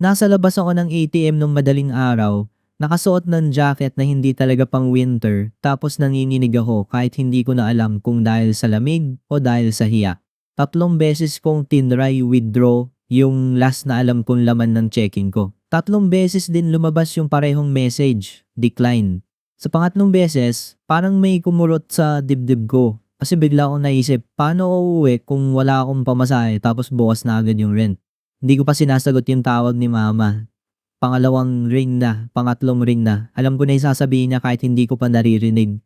Nasa labas ako ng ATM nung madaling araw, nakasuot ng jacket na hindi talaga pang winter, tapos nanginginig ako kahit hindi ko na alam kung dahil sa lamig o dahil sa hiya. 3 beses kong tinry withdraw yung last na alam kong laman ng checking ko. 3 beses din lumabas yung parehong message, decline. Sa pangatlong beses, parang may kumurot sa dibdib ko. Kasi bigla akong naisip, paano ako uuwi kung wala akong pamasahe tapos bukas na agad yung rent? Hindi ko pa sinasagot yung tawag ni mama. Pangalawang ring na, pangatlong ring na. Alam ko na yung sasabihin niya kahit hindi ko pa naririnig.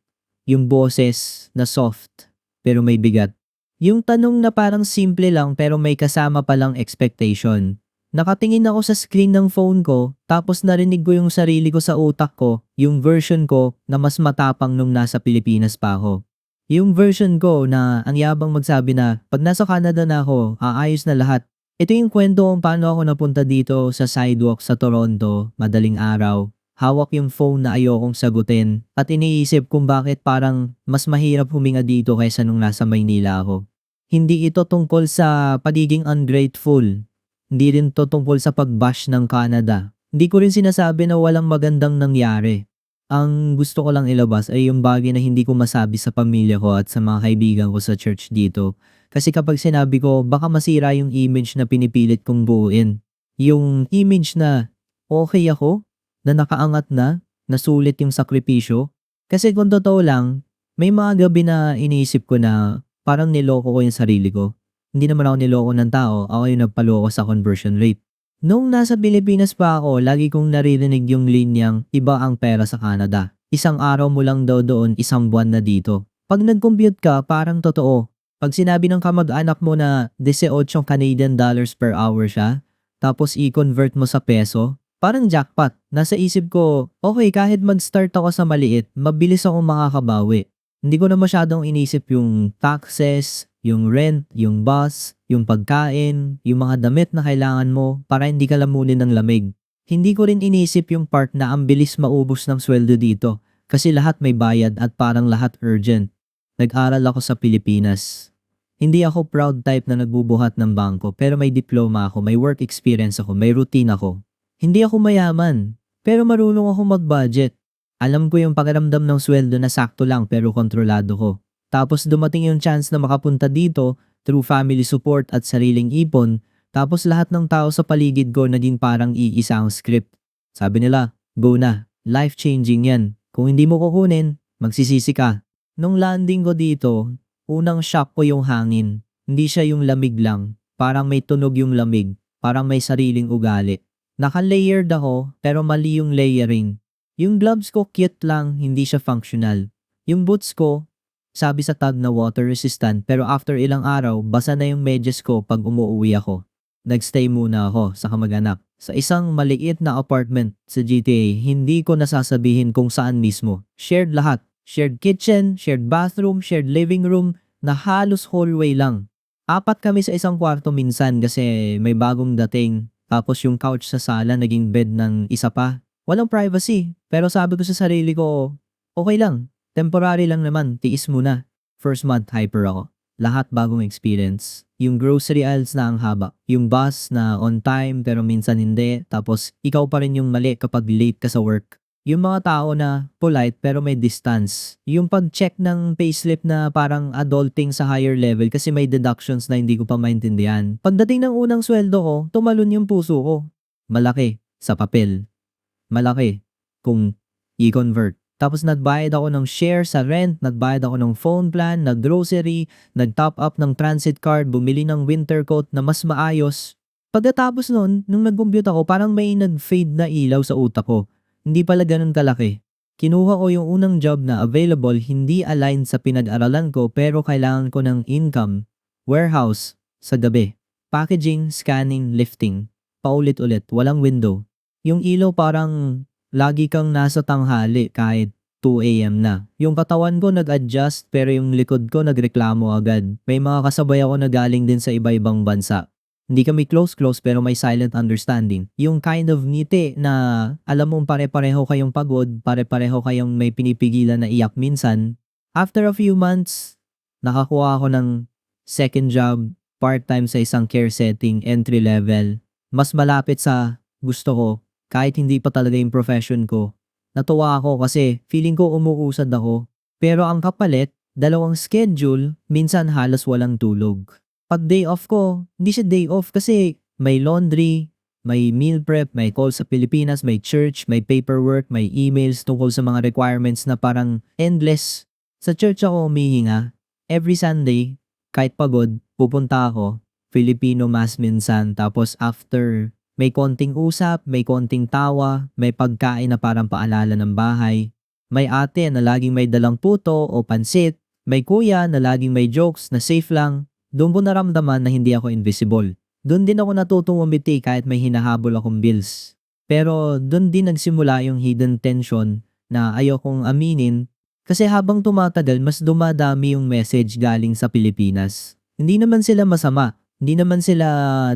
Yung boses na soft, pero may bigat. Yung tanong na parang simple lang pero may kasama palang expectation. Nakatingin ako sa screen ng phone ko, tapos narinig ko yung sarili ko sa utak ko, yung version ko na mas matapang nung nasa Pilipinas pa ako. Yung version ko na ang yabang magsabi na, pag nasa Canada na ako, aayos na lahat. Ito yung kwento kung paano ako napunta dito sa sidewalk sa Toronto, madaling araw. Hawak yung phone na ayokong sagutin at iniisip kung bakit parang mas mahirap huminga dito kaysa nung nasa Maynila ako. Hindi ito tungkol sa pagiging ungrateful. Hindi rin ito tungkol sa pag-bash ng Canada. Hindi ko rin sinasabi na walang magandang nangyari. Ang gusto ko lang ilabas ay yung bagay na hindi ko masabi sa pamilya ko at sa mga kaibigan ko sa church dito. Kasi kapag sinabi ko, baka masira yung image na pinipilit kong buuin. Yung image na okay ako, na nakaangat na, nasulit yung sakripisyo. Kasi kung totoo lang, may mga gabi na iniisip ko na parang niloko ko yung sarili ko. Hindi naman ako niloko ng tao, ako yung nagpaloko sa conversion rate. Nung nasa Pilipinas pa ako, lagi kong naririnig yung linyang iba ang pera sa Canada. Isang araw mo lang daw doon, isang buwan na dito. Pag nag-compute ka, parang totoo. Pag sinabi ng kamag-anak mo na 18 Canadian dollars per hour siya, tapos i-convert mo sa peso, parang jackpot. Nasa isip ko, okay, kahit mag-start ako sa maliit, mabilis akong makakabawi. Hindi ko na masyadong inisip yung taxes, yung rent, yung bus, yung pagkain, yung mga damit na kailangan mo para hindi ka lamunin ng lamig. Hindi ko rin inisip yung part na ang bilis maubos ng sweldo dito kasi lahat may bayad at parang lahat urgent. Nag-aral ako sa Pilipinas. Hindi ako proud type na nagbubuhat ng bangko pero may diploma ako, may work experience ako, may routine ako. Hindi ako mayaman pero marunong ako mag-budget. Alam ko yung pakiramdam ng sweldo na sakto lang pero kontrolado ko. Tapos dumating yung chance na makapunta dito through family support at sariling ipon, tapos lahat ng tao sa paligid ko naging parang iisa ang script. Sabi nila, go na, life-changing yan. Kung hindi mo kukunin, magsisisi ka. Nung landing ko dito, unang shock ko yung hangin. Hindi siya yung lamig lang, parang may tunog yung lamig, parang may sariling ugali. Naka-layered ako pero mali yung layering. Yung gloves ko cute lang, hindi siya functional. Yung boots ko, sabi sa tag na water resistant pero after ilang araw, basa na yung medyas ko pag umuwi ako. Nagstay muna ako sa kamag-anak. Sa isang maliit na apartment sa GTA, hindi ko nasasabihin kung saan mismo. Shared lahat. Shared kitchen, shared bathroom, shared living room, na halos hallway lang. 4 kami sa isang kwarto minsan kasi may bagong dating. Tapos yung couch sa sala naging bed ng isa pa. Walang privacy. Pero sabi ko sa sarili ko, okay lang. Temporary lang naman, tiis muna. First month, hyper ako. Lahat bagong experience. Yung grocery aisles na ang haba. Yung bus na on time pero minsan hindi. Tapos ikaw pa rin yung mali kapag late ka sa work. Yung mga tao na polite pero may distance. Yung pag-check ng payslip na parang adulting sa higher level kasi may deductions na hindi ko pa maintindihan. Pagdating ng unang sweldo ko, tumalon yung puso ko. Malaki sa papel. Malaki kung i-convert. Tapos nagbayad ako ng share sa rent, nagbayad ako ng phone plan, nag-grocery, nag-top up ng transit card, bumili ng winter coat na mas maayos. Pagkatapos nun, nung nag-compute ako, parang may nag-fade na ilaw sa utak ko. Hindi pala ganun kalaki. Kinuha ko yung unang job na available, hindi aligned sa pinag-aralan ko pero kailangan ko ng income. Warehouse, sa gabi. Packaging, scanning, lifting. Paulit-ulit, walang window. Yung ilaw parang lagi kang nasa tanghali kahit 2 AM na. Yung katawan ko nag-adjust pero yung likod ko nagreklamo agad. May mga kasabay ako na galing din sa iba-ibang bansa. Hindi kami close pero may silent understanding. Yung kind of ngiti na alam mong pare-pareho kayong pagod, pare-pareho kayong may pinipigilan na iyak minsan. After a few months, nakakuha ako ng second job, part-time sa isang care setting, entry level. Mas malapit sa gusto ko, kahit hindi pa talaga yung profession ko. Natuwa ako kasi feeling ko umuusad ako. Pero ang kapalit, 2 schedule, minsan halos walang tulog. Pag day off ko, hindi siya day off kasi may laundry, may meal prep, may call sa Pilipinas, may church, may paperwork, may emails tungkol sa mga requirements na parang endless. Sa church ako humihinga. Every Sunday, kahit pagod, pupunta ako. Filipino mass minsan. Tapos after, may konting usap, may konting tawa, may pagkain na parang paalala ng bahay. May ate na laging may dalang puto o pansit. May kuya na laging may jokes na safe lang. Doon ko naramdaman na hindi ako invisible. Doon din ako natutong umiti kahit may hinahabol akong bills. Pero doon din nagsimula yung hidden tension na ayokong aminin kasi habang tumatagal mas dumadami yung message galing sa Pilipinas. Hindi naman sila masama, hindi naman sila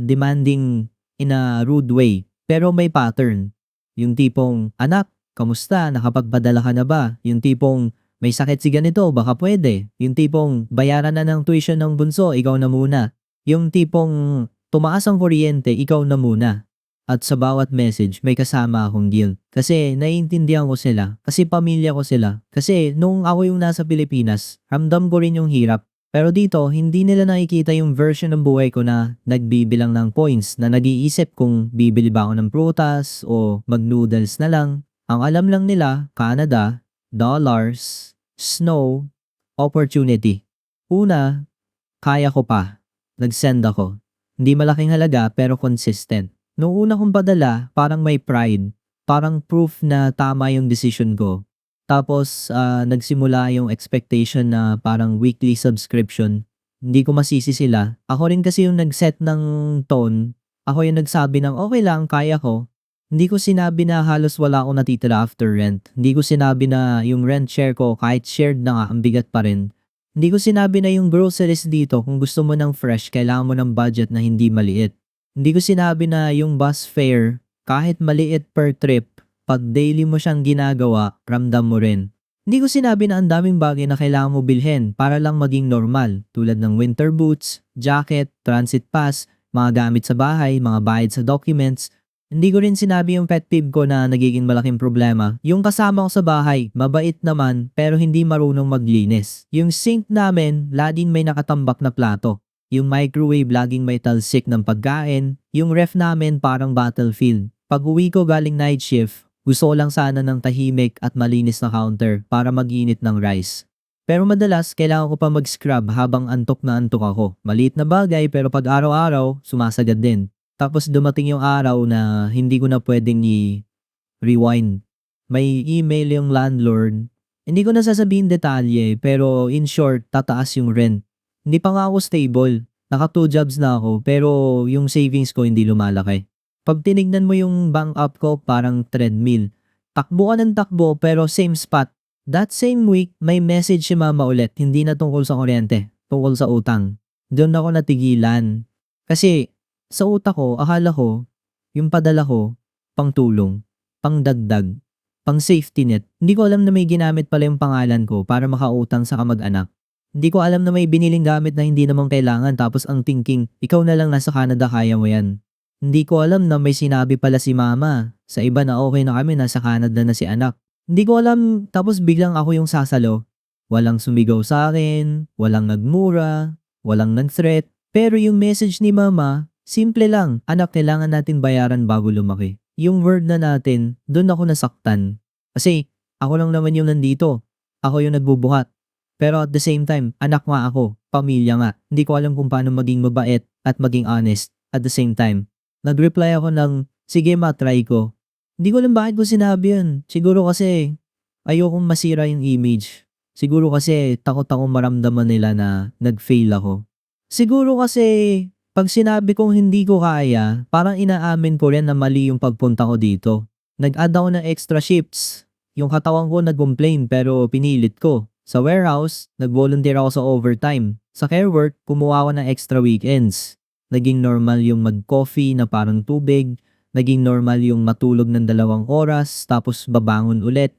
demanding in a rude way, pero may pattern. Yung tipong, anak, kamusta? Nakapagpadala ka na ba? Yung tipong, may sakit si ganito, baka pwede. Yung tipong, bayaran na ng tuition ng bunso, ikaw na muna. Yung tipong, tumaas ang kuryente, ikaw na muna. At sa bawat message, may kasama akong guilt. Kasi naiintindihan ko sila. Kasi pamilya ko sila. Kasi nung ako yung nasa Pilipinas, ramdam ko rin yung hirap. Pero dito, hindi nila nakikita yung version ng buhay ko na nagbibilang ng points na nag-iisip kung bibili ba ako ng prutas o mag-noodles na lang. Ang alam lang nila, Canada, dollars, snow, opportunity. Una, kaya ko pa. Nag-send ako. Hindi malaking halaga pero consistent. Noong una kong padala, parang may pride. Parang proof na tama yung decision ko. Tapos, nagsimula yung expectation na parang weekly subscription. Hindi ko masisi sila. Ako rin kasi yung nag-set ng tone. Ako yung nagsabi ng okay lang, kaya ko. Hindi ko sinabi na halos wala akong natitira after rent. Hindi ko sinabi na yung rent share ko kahit shared na nga, ang bigat pa rin. Hindi ko sinabi na yung groceries dito kung gusto mo ng fresh, kailangan mo ng budget na hindi maliit. Hindi ko sinabi na yung bus fare, kahit maliit per trip, pag daily mo siyang ginagawa, ramdam mo rin. Hindi ko sinabi na ang daming bagay na kailangan mo bilhin para lang maging normal, tulad ng winter boots, jacket, transit pass, mga gamit sa bahay, mga bayad sa documents. Hindi ko rin sinabi yung pet peeve ko na nagiging malaking problema. Yung kasama ko sa bahay, mabait naman pero hindi marunong maglinis. Yung sink namin, laging may nakatambak na plato. Yung microwave laging may talsik ng pagkain. Yung ref namin parang battlefield. Pag uwi ko galing night shift, gusto ko lang sana ng tahimik at malinis na counter para mag-init ng rice. Pero madalas, kailangan ko pa mag-scrub habang antok na antok ako. Maliit na bagay pero pag araw-araw, sumasagad din. Tapos dumating yung araw na hindi ko na pwedeng i-rewind. May email yung landlord. Hindi ko na sasabihin detalye pero in short, tataas yung rent. Hindi pa nga ako stable. Naka 2 jobs na ako pero yung savings ko hindi lumalaki. Pag tinignan mo yung bank app ko parang treadmill. Takbo ka ng takbo pero same spot. That same week, may message si mama ulit, hindi na tungkol sa kuryente, tungkol sa utang. Doon ako natigilan. Kasi sa utak ko, akala ko, yung padala ko, pang tulong, pang dagdag, pang safety net. Hindi ko alam na may ginamit pala yung pangalan ko para makautang sa kamag-anak. Hindi ko alam na may biniling gamit na hindi naman kailangan tapos ang thinking, ikaw na lang nasa Canada, kaya mo yan. Hindi ko alam na may sinabi pala si mama sa iba na okay na kami, nasa Canada na si anak. Hindi ko alam tapos biglang ako yung sasalo. Walang sumigaw sa akin, walang nagmura, walang nag-threat. Pero yung message ni mama, simple lang, anak kailangan natin bayaran bago lumaki. Yung word na natin, doon ako nasaktan. Kasi ako lang naman yung nandito. Ako yung nagbubuhat. Pero at the same time, anak nga ako, pamilya nga. Hindi ko alam kung paano maging mabait at maging honest at the same time. Nag-reply ako ng, sige ma, try ko. Hindi ko alam bakit ko sinabi yun. Siguro kasi ayokong masira yung image. Siguro kasi takot akong maramdaman nila na nag-fail ako. Siguro kasi pag sinabi kong hindi ko kaya, parang inaamin ko rin na mali yung pagpunta ko dito. Nag-add ako ng extra shifts. Yung katawan ko nag-complain pero pinilit ko. Sa warehouse, nag-volunteer ako sa overtime. Sa care work, kumuha ako ng extra weekends. Naging normal yung mag-coffee na parang tubig. Naging normal yung matulog ng 2 oras tapos babangon ulit.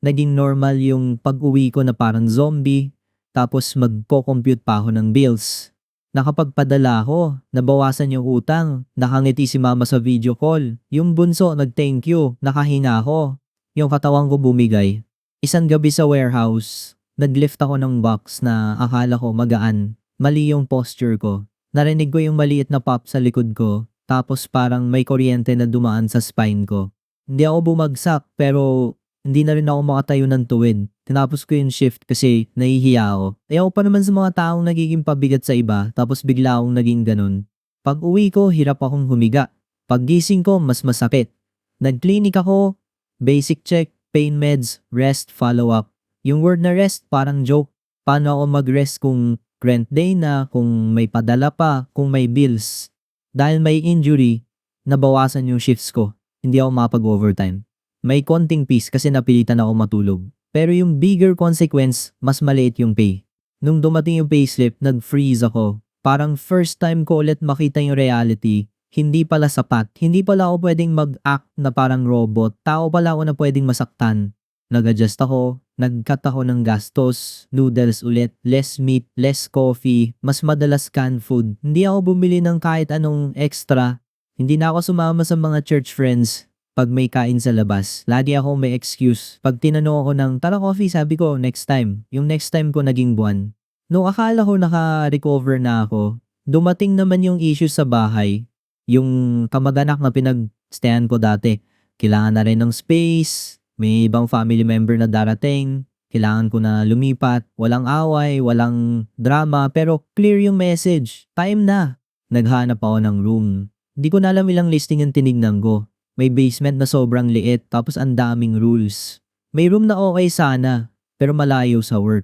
Naging normal yung pag-uwi ko na parang zombie. Tapos magko-compute pa ako ng bills. Nakapagpadala ako, nabawasan yung utang, nakangiti si mama sa video call. Yung bunso nag-thank you, nakahinga ako. Yung katawan ko bumigay. Isang gabi sa warehouse, naglift ako ng box na akala ko magaan. Mali yung posture ko. Narinig ko yung maliit na pop sa likod ko, tapos parang may kuryente na dumaan sa spine ko. Hindi ako bumagsak pero hindi na rin ako makatayo ng tuwid. Tinapos ko yung shift kasi nahihiya ako. Ayaw pa naman sa mga taong nagiging pabigat sa iba tapos bigla akong naging ganun. Pag uwi ko, hirap akong humiga. Pag gising ko, mas masakit. Nag-clinic ako, basic check, pain meds, rest, follow-up. Yung word na rest parang joke. Paano ako mag-rest kung rent day na, kung may padala pa, kung may bills? Dahil may injury, nabawasan yung shifts ko. Hindi ako mapag-overtime. May konting peace kasi napilitan ako matulog. Pero yung bigger consequence, mas maliit yung pay. Nung dumating yung payslip, nag-freeze ako. Parang first time ko ulit makita yung reality. Hindi pala sapat. Hindi pala ako pwedeng mag-act na parang robot. Tao pala ako na pwedeng masaktan. Nag-adjust ako, nag-cut ako ng gastos, noodles ulit, less meat, less coffee, mas madalas canned food. Hindi ako bumili ng kahit anong extra. Hindi na ako sumama sa mga church friends pag may kain sa labas. Lagi ako may excuse. Pag tinanong ako ng tara coffee, sabi ko next time. Yung next time ko naging buwan. Nung akala ko naka-recover na ako, dumating naman yung issue sa bahay. Yung kamag-anak na pinag-stayan ko dati. Kailangan na rin ng space, may ibang family member na darating, kailangan ko na lumipat, walang away, walang drama, pero clear yung message. Time na. Naghanap ako ng room. Hindi ko na alam ilang listing yung tinignan ko. May basement na sobrang liit tapos ang daming rules. May room na okay sana pero malayo sa work.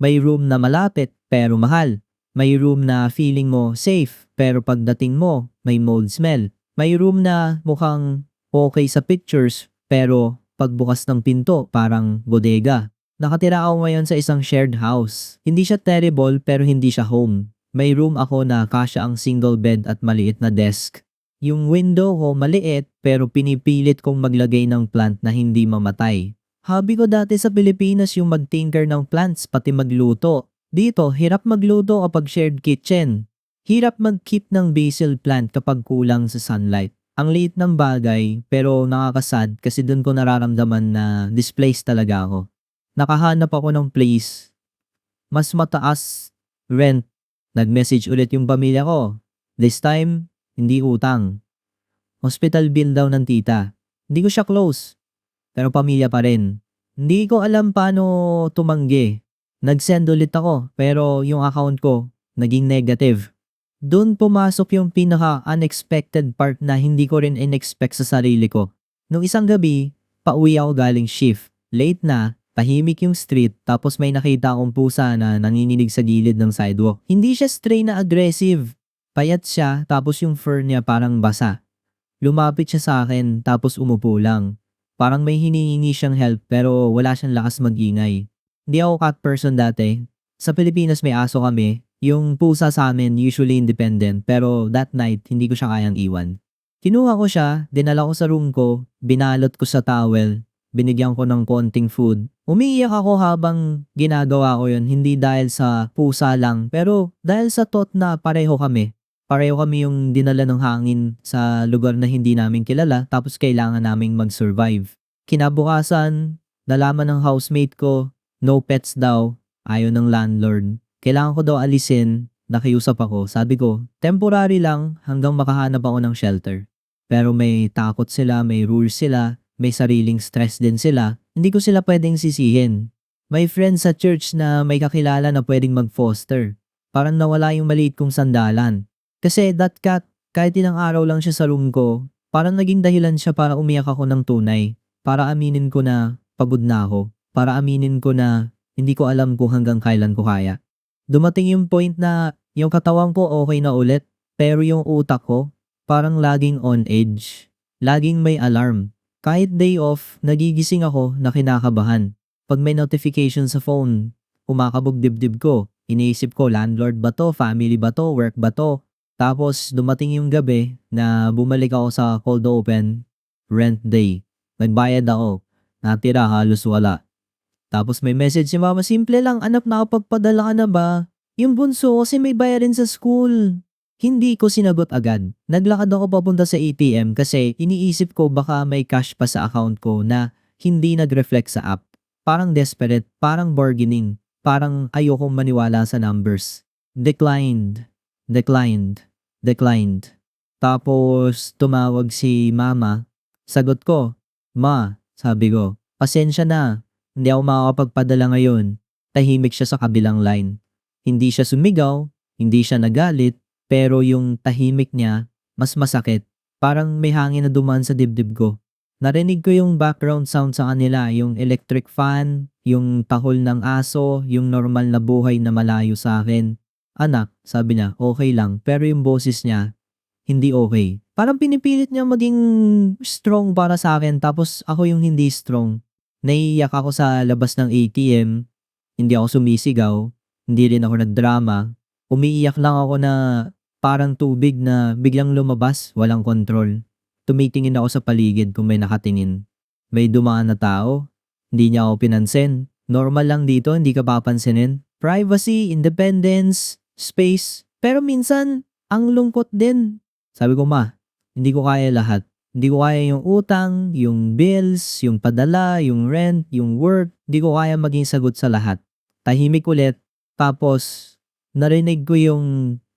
May room na malapit pero mahal. May room na feeling mo safe pero pagdating mo may mold smell. May room na mukhang okay sa pictures pero pagbukas ng pinto parang bodega. Nakatira ako ngayon sa isang shared house. Hindi siya terrible pero hindi siya home. May room ako na kasya ang single bed at maliit na desk. Yung window ko maliit pero pinipilit kong maglagay ng plant na hindi mamatay. Hobby ko dati sa Pilipinas yung mag-tinker ng plants pati magluto. Dito, hirap magluto kapag shared kitchen. Hirap mag-keep ng basil plant kapag kulang sa sunlight. Ang liit ng bagay pero nakakasad kasi dun ko nararamdaman na displaced talaga ako. Nakahanap ako ng place. Mas mataas rent. Nag-message ulit yung pamilya ko. This time, hindi utang. Hospital bill daw ng tita. Hindi ko siya close. Pero pamilya pa rin. Hindi ko alam paano tumanggi. Nag-send ulit ako pero yung account ko naging negative. Doon pumasok yung pinaka-unexpected part na hindi ko rin in-expect sa sarili ko. Nung isang gabi, pauwi ako galing shift. Late na, tahimik yung street tapos may nakita akong pusa na nanginginig sa gilid ng sidewalk. Hindi siya stray na aggressive. Payat siya tapos yung fur niya parang basa. Lumapit siya sa akin tapos umupo lang. Parang may hinihingi siyang help pero wala siyang lakas mag-ingay. Hindi ako cat person dati. Sa Pilipinas may aso kami. Yung pusa sa amin usually independent pero that night hindi ko siya kayang iwan. Kinuha ko siya, dinala ko sa room ko, binalot ko sa towel, binigyan ko ng konting food. Umiiyak ako habang ginagawa ko yun, hindi dahil sa pusa lang pero dahil sa thought na pareho kami. Pareho kami yung dinala ng hangin sa lugar na hindi namin kilala tapos kailangan naming mag-survive. Kinabukasan, nalaman ng housemate ko, no pets daw, ayaw ng landlord. Kailangan ko daw alisin, nakiusap ako. Sabi ko, temporary lang hanggang makahanap ako ng shelter. Pero may takot sila, may rules sila, may sariling stress din sila, hindi ko sila pwedeng sisihin. May friends sa church na may kakilala na pwedeng mag-foster. Parang nawala yung maliit kong sandalan. Kasi that cat, kahit ilang araw lang siya sa room ko, parang naging dahilan siya para umiyak ako ng tunay. Para aminin ko na pagod na ako. Para aminin ko na hindi ko alam kung hanggang kailan ko kaya. Dumating yung point na yung katawan ko okay na ulit, pero yung utak ko parang laging on edge. Laging may alarm. Kahit day off, nagigising ako na kinakabahan. Pag may notification sa phone, kumakabog dibdib ko. Iniisip ko, landlord ba to, family ba to, work ba to? Tapos dumating yung gabi na bumalik ako sa cold open, rent day. Nagbayad ako, natira halos wala. Tapos may message si mama, simple lang, anak nakapagpadala ka na ba? Yung bunso kasi may bayarin sa school. Hindi ko sinagot agad. Naglakad ako papunta sa ATM kasi iniisip ko baka may cash pa sa account ko na hindi nag-reflect sa app. Parang desperate, parang bargaining, parang ayokong maniwala sa numbers. Declined, declined, declined. Tapos tumawag si mama. Sagot ko, "Ma," sabi ko, "pasensya na. Hindi ako makakapagpadala ngayon." Tahimik siya sa kabilang line. Hindi siya sumigaw, hindi siya nagalit, pero yung tahimik niya mas masakit. Parang may hangin na dumaan sa dibdib ko. Narinig ko yung background sound sa kanila, yung electric fan, yung tahol ng aso, yung normal na buhay na malayo sa akin. "Anak," sabi niya, "okay lang." Pero yung boses niya, hindi okay. Parang pinipilit niya maging strong para sa akin tapos ako yung hindi strong. Naiiyak ako sa labas ng ATM, hindi ako sumisigaw, hindi rin ako nagdrama. Umiiyak lang ako na parang tubig na biglang lumabas, walang kontrol. Tumitingin ako sa paligid kung may nakatingin. May dumaan na tao, hindi niya ako pinansin. Normal lang dito, hindi ka papansinin. Privacy, independence, space. Pero minsan, ang lungkot din. Sabi ko, "Ma, hindi ko kaya lahat. Hindi ko kaya yung utang, yung bills, yung padala, yung rent, yung work. Hindi ko kaya maging sagot sa lahat." Tahimik ulit. Tapos, narinig ko yung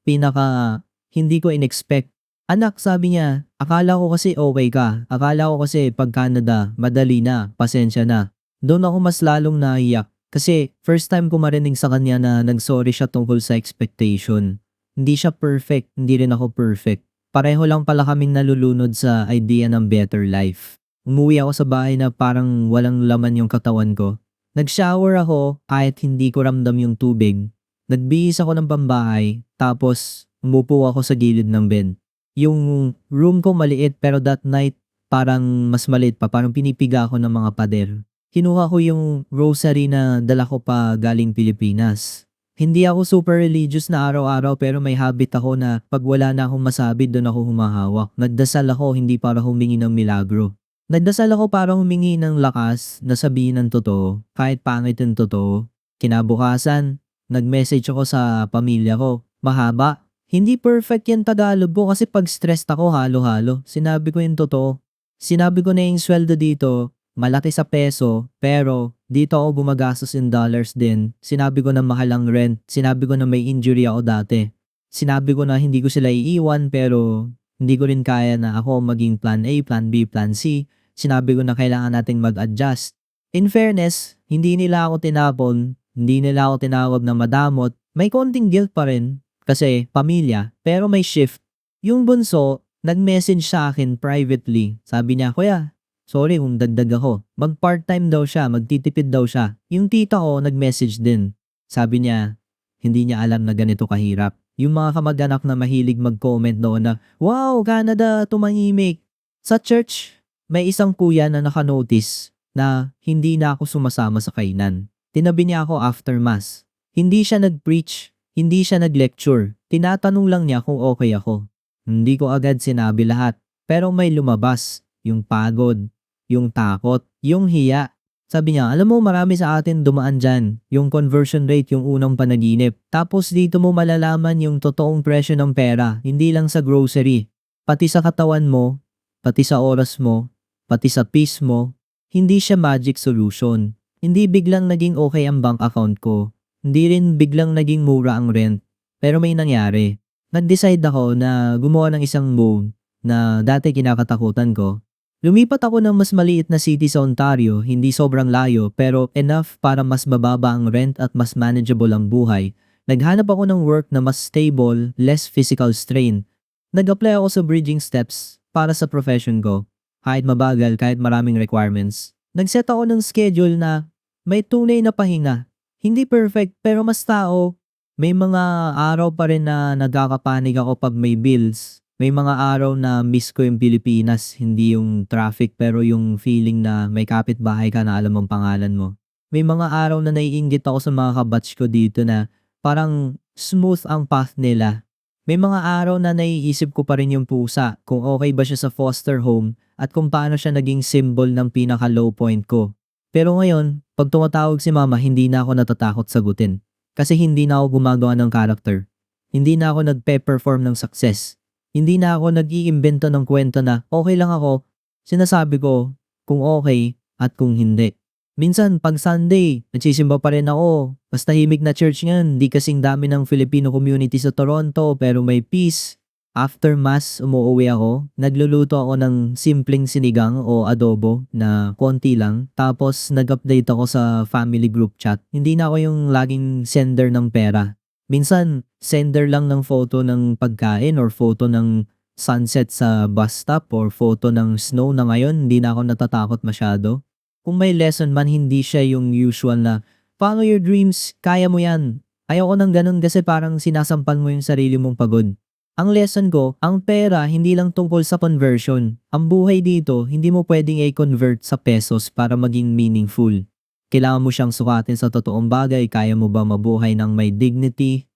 pinaka hindi ko inexpect. "Anak," sabi niya, "akala ko kasi okay ka. Akala ko kasi pag Canada, madali na, pasensya na." Doon ako mas lalong naiyak. Kasi first time ko marinig sa kanya na nagsorry siya tungkol sa expectation. Hindi siya perfect, hindi rin ako perfect. Pareho lang pala kaming nalulunod sa idea ng better life. Umuwi ako sa bahay na parang walang laman yung katawan ko. Nag-shower ako kahit hindi ko ramdam yung tubig. Nagbihis ako ng pambahay, tapos umupo ako sa gilid ng bed. Yung room ko maliit pero that night parang mas maliit pa, parang pinipiga ako ng mga pader. Kinuha ko yung rosary na dala ko pa galing Pilipinas. Hindi ako super religious na araw-araw pero may habit ako na pag wala na akong masabi doon ako humahawak. Nagdasal ako hindi para humingi ng milagro. Nagdasal ako para humingi ng lakas na sabihin ng totoo, kahit pangit yung totoo. Kinabukasan, nag-message ako sa pamilya ko. Mahaba. Hindi perfect yung Tagalog ko kasi pag stressed ako halo-halo. Sinabi ko yung totoo. Sinabi ko na yung sweldo dito, malaki sa peso, pero dito ako gumagastos in dollars din. Sinabi ko na mahal ang rent. Sinabi ko na may injury ako dati. Sinabi ko na hindi ko sila iiwan pero hindi ko rin kaya na ako maging plan A, plan B, plan C. Sinabi ko na kailangan nating mag-adjust. In fairness, hindi nila ako tinapon, hindi nila ako tinawag na madamot. May konting guilt pa rin kasi pamilya, pero may shift. Yung bunso, nag-message sa akin privately. Sabi niya, "Kuya, sorry kung dagdag ako." Mag-part-time daw siya, magtitipid daw siya. Yung tita ko nag-message din. Sabi niya, hindi niya alam na ganito kahirap. Yung mga kamag-anak na mahilig mag-comment noon na, "Wow, Canada, tumahimik." Sa church, may isang kuya na naka-notice na hindi na ako sumasama sa kainan. Tinabi niya ako after mass. Hindi siya nag-preach, hindi siya nag-lecture. Tinatanong lang niya kung okay ako. Hindi ko agad sinabi lahat, pero may lumabas. Yung pagod, yung takot, yung hiya. Sabi niya, "Alam mo marami sa atin dumaan dyan. Yung conversion rate yung unang panaginip. Tapos dito mo malalaman yung totoong presyo ng pera, hindi lang sa grocery. Pati sa katawan mo, pati sa oras mo, pati sa peace mo." Hindi siya magic solution. Hindi biglang naging okay ang bank account ko. Hindi rin biglang naging mura ang rent. Pero may nangyari. Nag-decide ako na gumawa ng isang move na dati kinakatakutan ko. Lumipat ako ng mas maliit na city sa Ontario, hindi sobrang layo pero enough para mas mababa ang rent at mas manageable ang buhay. Naghanap ako ng work na mas stable, less physical strain. Nag-apply ako sa bridging steps para sa profession ko. Kahit mabagal, kahit maraming requirements. Nag-set ako ng schedule na may tunay na pahinga. Hindi perfect pero mas tao. May mga araw pa rin na nagkakapanig ako pag may bills. May mga araw na miss ko yung Pilipinas, hindi yung traffic pero yung feeling na may kapitbahay ka na alam ang pangalan mo. May mga araw na naiinggit ako sa mga kabatch ko dito na parang smooth ang path nila. May mga araw na naiisip ko pa rin yung pusa, kung okay ba siya sa foster home at kung paano siya naging symbol ng pinaka low point ko. Pero ngayon, pag tumatawag si mama, hindi na ako natatakot sagutin. Kasi hindi na ako gumagawa ng character. Hindi na ako nagpe-perform ng success. Hindi na ako nag-iimbento ng kwento na okay lang ako. Sinasabi ko kung okay at kung hindi. Minsan pag Sunday, nagsisimba pa rin ako. Mas tahimik na church ngayon, di kasing dami ng Filipino community sa Toronto pero may peace. After mass, umuuwi ako. Nagluluto ako ng simpleng sinigang o adobo na konti lang. Tapos nag-update ako sa family group chat. Hindi na ako yung laging sender ng pera. Minsan, sender lang ng photo ng pagkain or photo ng sunset sa bus stop or photo ng snow na ngayon. Hindi na ako natatakot masyado. Kung may lesson man, hindi siya yung usual na follow your dreams, kaya mo yan. Ayoko ng ganun kasi parang sinasampan mo yung sarili mong pagod. Ang lesson ko, ang pera hindi lang tungkol sa conversion. Ang buhay dito, hindi mo pwedeng i-convert sa pesos para maging meaningful. Kailangan mo siyang sukatin sa totoong bagay. Kaya mo ba mabuhay ng may dignity?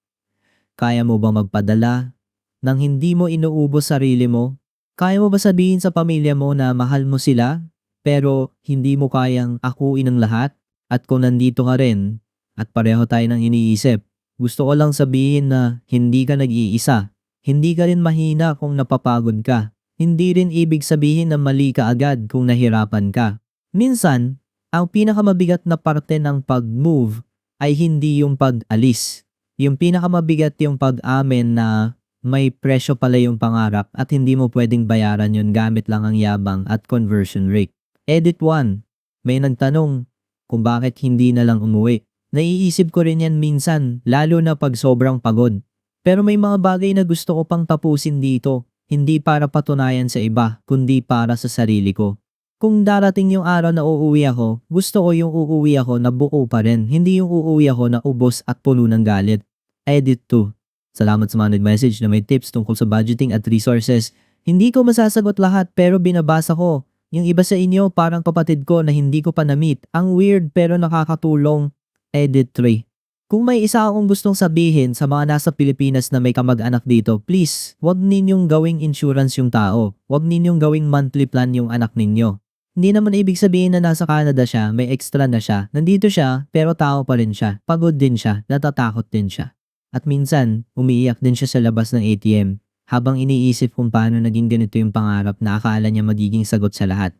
Kaya mo ba magpadala nang hindi mo inuubos sarili mo? Kaya mo ba sabihin sa pamilya mo na mahal mo sila pero hindi mo kayang akuin ang lahat? At kung nandito ka rin at pareho tayo ng iniisip, gusto ko lang sabihin na hindi ka nag-iisa. Hindi ka rin mahina kung napapagod ka. Hindi rin ibig sabihin na mali ka agad kung nahirapan ka. Minsan, ang pinakamabigat na parte ng pag-move ay hindi yung pag-alis. Yung pinakamabigat yung pag-amin na may presyo pala yung pangarap at hindi mo pwedeng bayaran yun gamit lang ang yabang at conversion rate. Edit 1. May nagtanong kung bakit hindi na lang umuwi. Naiisip ko rin yan minsan, lalo na pag sobrang pagod. Pero may mga bagay na gusto ko pang tapusin dito, hindi para patunayan sa iba, kundi para sa sarili ko. Kung darating yung araw na uuwi ako, gusto ko yung uuwi ako na buo pa rin, hindi yung uuwi ako na ubos at puno ng galit. Edit 2. Salamat sa mga nag-message na may tips tungkol sa budgeting at resources. Hindi ko masasagot lahat pero binabasa ko. Yung iba sa inyo parang kapatid ko na hindi ko pa na-meet. Ang weird pero nakakatulong. Edit 3. Kung may isa akong gustong sabihin sa mga nasa Pilipinas na may kamag-anak dito, please, wag ninyong gawing insurance yung tao. Wag ninyong gawing monthly plan yung anak ninyo. Hindi naman ibig sabihin na nasa Canada siya, may extra na siya. Nandito siya, pero tao pa rin siya. Pagod din siya, natatakot din siya. At minsan, umiiyak din siya sa labas ng ATM habang iniisip kung paano naging ganito yung pangarap na akala niya magiging sagot sa lahat.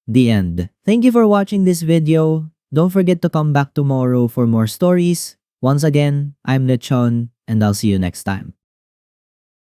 The end. Thank you for watching this video. Don't forget to come back tomorrow for more stories. Once again, I'm Lechon, and I'll see you next time.